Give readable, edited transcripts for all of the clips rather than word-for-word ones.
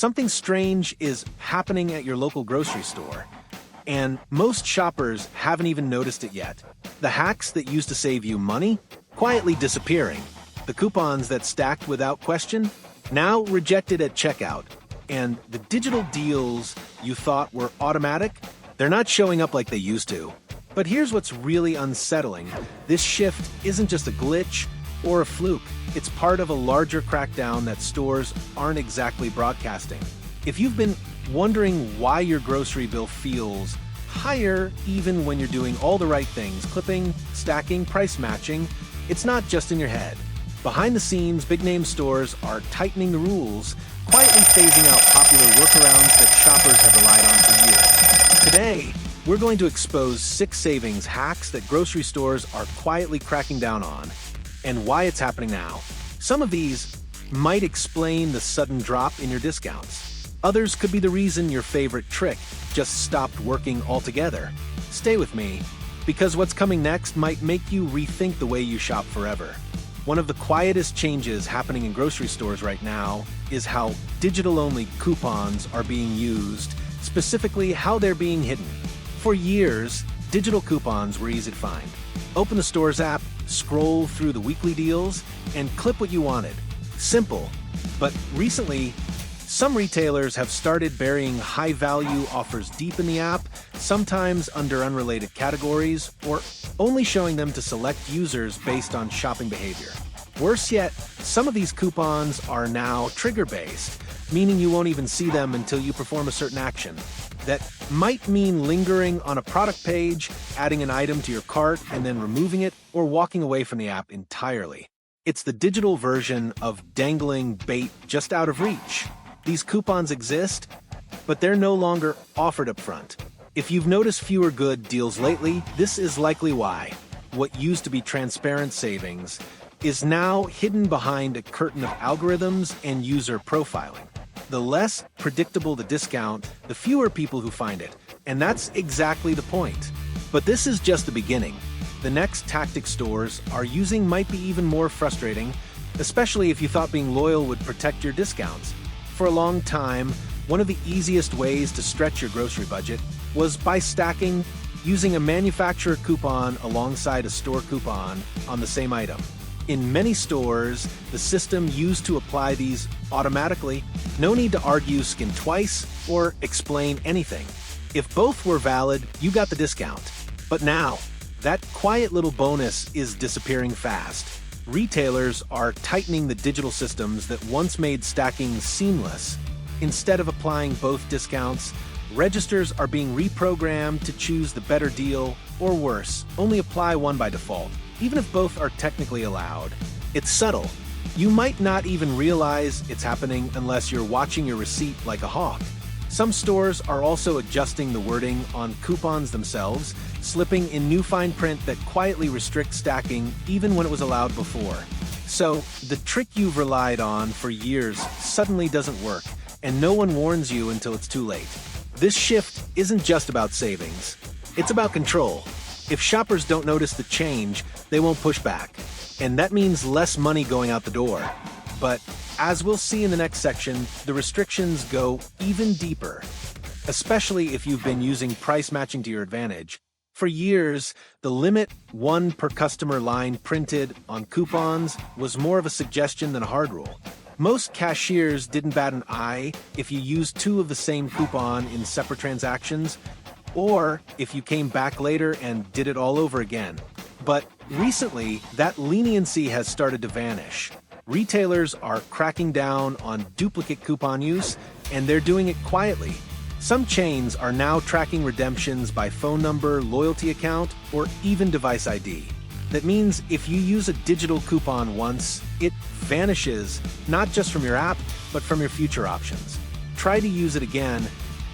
Something strange is happening at your local grocery store, and most shoppers haven't even noticed it yet. The hacks that used to save you money, quietly disappearing. The coupons that stacked without question, now rejected at checkout. And the digital deals you thought were automatic, they're not showing up like they used to. But here's what's really unsettling. This shift isn't just a glitch or a fluke. It's part of a larger crackdown that stores aren't exactly broadcasting. If you've been wondering why your grocery bill feels higher even when you're doing all the right things, clipping, stacking, price matching, it's not just in your head. Behind the scenes, big-name stores are tightening the rules, quietly phasing out popular workarounds that shoppers have relied on for years. Today, we're going to expose 6 savings hacks that grocery stores are quietly cracking down on, and why it's happening now. Some of these might explain the sudden drop in your discounts. Others could be the reason your favorite trick just stopped working altogether. Stay with me, because what's coming next might make you rethink the way you shop forever. One of the quietest changes happening in grocery stores right now is how digital-only coupons are being used, specifically how they're being hidden. For years, digital coupons were easy to find. Open the store's app, scroll through the weekly deals, and clip what you wanted. Simple. But recently, some retailers have started burying high-value offers deep in the app, sometimes under unrelated categories, or only showing them to select users based on shopping behavior. Worse yet, some of these coupons are now trigger-based, meaning you won't even see them until you perform a certain action. That might mean lingering on a product page, adding an item to your cart, and then removing it, or walking away from the app entirely. It's the digital version of dangling bait just out of reach. These coupons exist, but they're no longer offered up front. If you've noticed fewer good deals lately, this is likely why. What used to be transparent savings is now hidden behind a curtain of algorithms and user profiling. The less predictable the discount, the fewer people who find it. And that's exactly the point. But this is just the beginning. The next tactic stores are using might be even more frustrating, especially if you thought being loyal would protect your discounts. For a long time, one of the easiest ways to stretch your grocery budget was by stacking, using a manufacturer coupon alongside a store coupon on the same item. In many stores, the system used to apply these automatically. No need to argue skin twice or explain anything. If both were valid, you got the discount. But now, that quiet little bonus is disappearing fast. Retailers are tightening the digital systems that once made stacking seamless. Instead of applying both discounts, registers are being reprogrammed to choose the better deal, or worse, only apply one by default, even if both are technically allowed. It's subtle. You might not even realize it's happening unless you're watching your receipt like a hawk. Some stores are also adjusting the wording on coupons themselves, slipping in new fine print that quietly restricts stacking even when it was allowed before. So, the trick you've relied on for years suddenly doesn't work, and no one warns you until it's too late. This shift isn't just about savings. It's about control. If shoppers don't notice the change, they won't push back. And that means less money going out the door. But as we'll see in the next section, the restrictions go even deeper, especially if you've been using price matching to your advantage. For years, the limit 1 per customer line printed on coupons was more of a suggestion than a hard rule. Most cashiers didn't bat an eye if you used 2 of the same coupon in separate transactions, or if you came back later and did it all over again. But recently, that leniency has started to vanish. Retailers are cracking down on duplicate coupon use, and they're doing it quietly. Some chains are now tracking redemptions by phone number, loyalty account, or even device ID. That means if you use a digital coupon once, it vanishes, not just from your app, but from your future options. Try to use it again,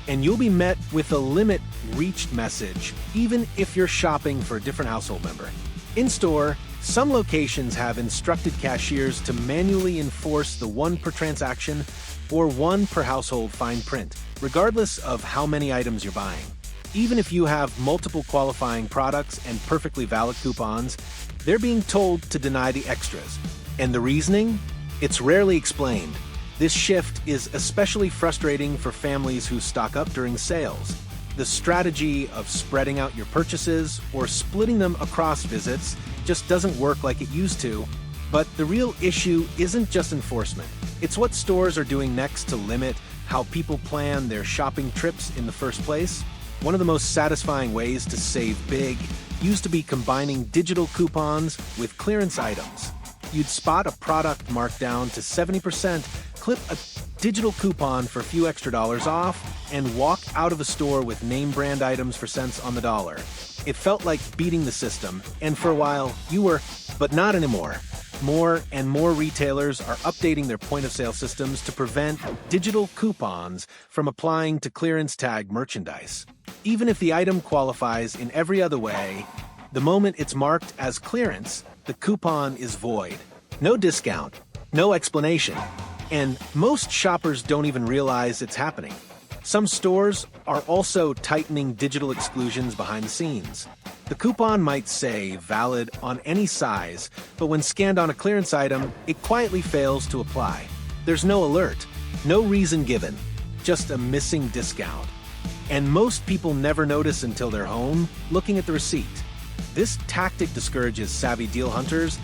and you'll be met with a limit reached message, even if you're shopping for a different household member. In-store, some locations have instructed cashiers to manually enforce the 1 per transaction or 1 per household fine print, regardless of how many items you're buying. Even if you have multiple qualifying products and perfectly valid coupons, they're being told to deny the extras. And the reasoning? It's rarely explained. This shift is especially frustrating for families who stock up during sales. The strategy of spreading out your purchases or splitting them across visits just doesn't work like it used to. But the real issue isn't just enforcement. It's what stores are doing next to limit how people plan their shopping trips in the first place. One of the most satisfying ways to save big used to be combining digital coupons with clearance items. You'd spot a product marked down to 70%, clip a digital coupon for a few extra dollars off, and walk out of a store with name brand items for cents on the dollar. It felt like beating the system, and for a while, you were, but not anymore. More and more retailers are updating their point-of-sale systems to prevent digital coupons from applying to clearance tag merchandise. Even if the item qualifies in every other way, the moment it's marked as clearance, the coupon is void. No discount, no explanation, and most shoppers don't even realize it's happening. Some stores are also tightening digital exclusions behind the scenes. The coupon might say valid on any size, but when scanned on a clearance item, it quietly fails to apply. There's no alert, no reason given, just a missing discount. And most people never notice until they're home, looking at the receipt. This tactic discourages savvy deal hunters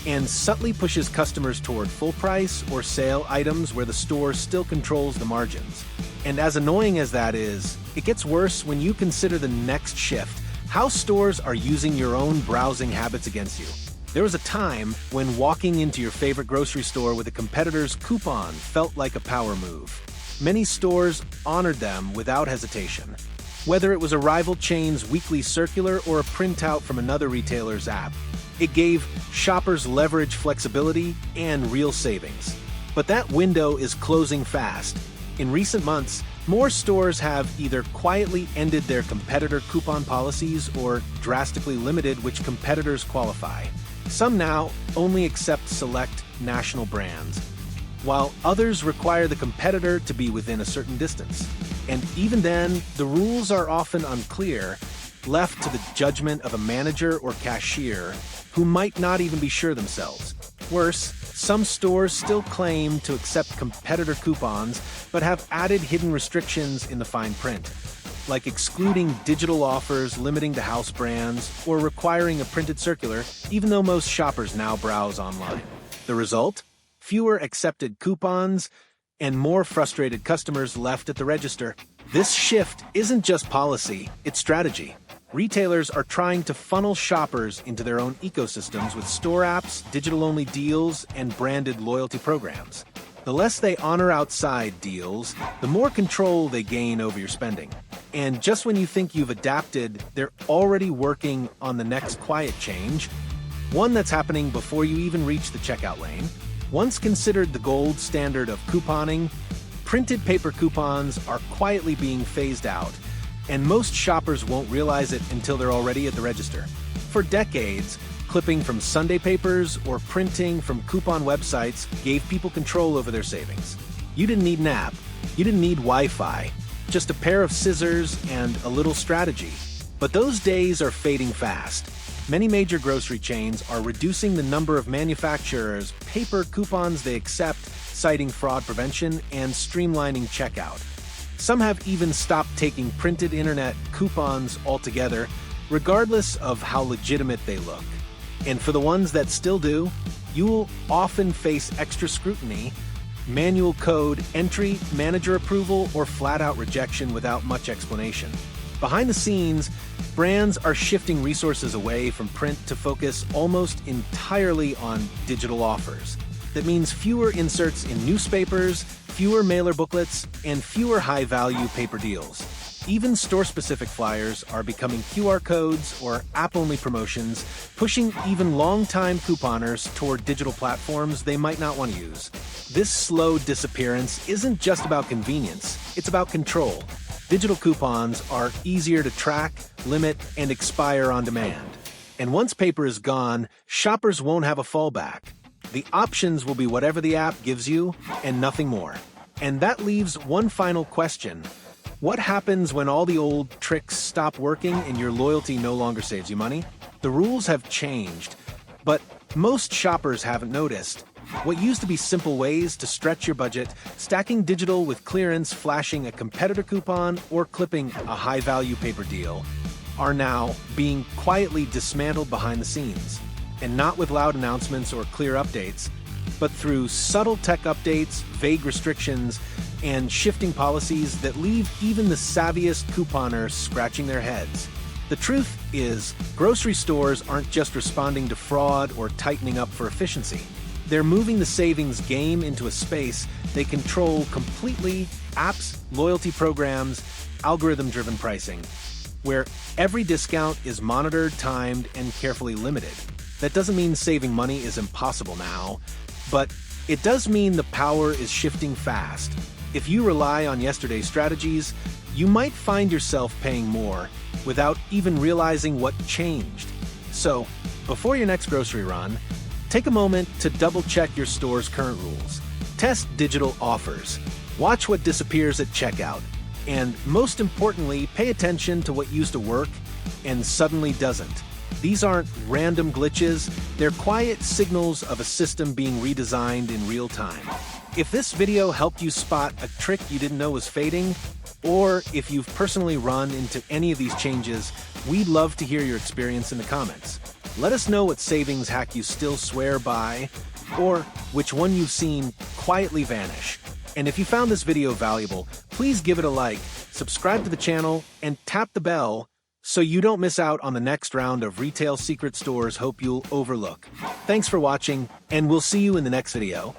and subtly pushes customers toward full-price or sale items where the store still controls the margins. And as annoying as that is, it gets worse when you consider the next shift: how stores are using your own browsing habits against you. There was a time when walking into your favorite grocery store with a competitor's coupon felt like a power move. Many stores honored them without hesitation. Whether it was a rival chain's weekly circular or a printout from another retailer's app, it gave shoppers leverage, flexibility, and real savings. But that window is closing fast. In recent months, more stores have either quietly ended their competitor coupon policies or drastically limited which competitors qualify. Some now only accept select national brands, while others require the competitor to be within a certain distance. And even then, the rules are often unclear, left to the judgment of a manager or cashier who might not even be sure themselves. Worse, some stores still claim to accept competitor coupons but have added hidden restrictions in the fine print, like excluding digital offers, limiting to house brands, or requiring a printed circular, even though most shoppers now browse online. The result? Fewer accepted coupons and more frustrated customers left at the register. This shift isn't just policy, it's strategy. Retailers are trying to funnel shoppers into their own ecosystems with store apps, digital-only deals, and branded loyalty programs. The less they honor outside deals, the more control they gain over your spending. And just when you think you've adapted, they're already working on the next quiet change, one that's happening before you even reach the checkout lane. Once considered the gold standard of couponing, printed paper coupons are quietly being phased out, and most shoppers won't realize it until they're already at the register. For decades, clipping from Sunday papers or printing from coupon websites gave people control over their savings. You didn't need an app, you didn't need Wi-Fi, just a pair of scissors and a little strategy. But those days are fading fast. Many major grocery chains are reducing the number of manufacturers' paper coupons they accept, citing fraud prevention and streamlining checkout. Some have even stopped taking printed internet coupons altogether, regardless of how legitimate they look. And for the ones that still do, you will often face extra scrutiny, manual code entry, manager approval, or flat-out rejection without much explanation. Behind the scenes, brands are shifting resources away from print to focus almost entirely on digital offers. That means fewer inserts in newspapers, fewer mailer booklets, and fewer high-value paper deals. Even store-specific flyers are becoming QR codes or app-only promotions, pushing even long-time couponers toward digital platforms they might not want to use. This slow disappearance isn't just about convenience, it's about control. Digital coupons are easier to track, limit, and expire on demand. And once paper is gone, shoppers won't have a fallback. The options will be whatever the app gives you and nothing more. And that leaves one final question. What happens when all the old tricks stop working and your loyalty no longer saves you money? The rules have changed, but most shoppers haven't noticed. What used to be simple ways to stretch your budget, stacking digital with clearance, flashing a competitor coupon, or clipping a high-value paper deal, are now being quietly dismantled behind the scenes. And not with loud announcements or clear updates, but through subtle tech updates, vague restrictions, and shifting policies that leave even the savviest couponer scratching their heads. The truth is, grocery stores aren't just responding to fraud or tightening up for efficiency. They're moving the savings game into a space they control completely: apps, loyalty programs, algorithm-driven pricing, where every discount is monitored, timed, and carefully limited. That doesn't mean saving money is impossible now, but it does mean the power is shifting fast. If you rely on yesterday's strategies, you might find yourself paying more without even realizing what changed. So, before your next grocery run, take a moment to double-check your store's current rules. Test digital offers. Watch what disappears at checkout. And most importantly, pay attention to what used to work and suddenly doesn't. These aren't random glitches, they're quiet signals of a system being redesigned in real time. If this video helped you spot a trick you didn't know was fading, or if you've personally run into any of these changes, we'd love to hear your experience in the comments. Let us know what savings hack you still swear by, or which one you've seen quietly vanish. And if you found this video valuable, please give it a like, subscribe to the channel, and tap the bell so you don't miss out on the next round of retail secret stores hope you'll overlook. Thanks for watching, and we'll see you in the next video.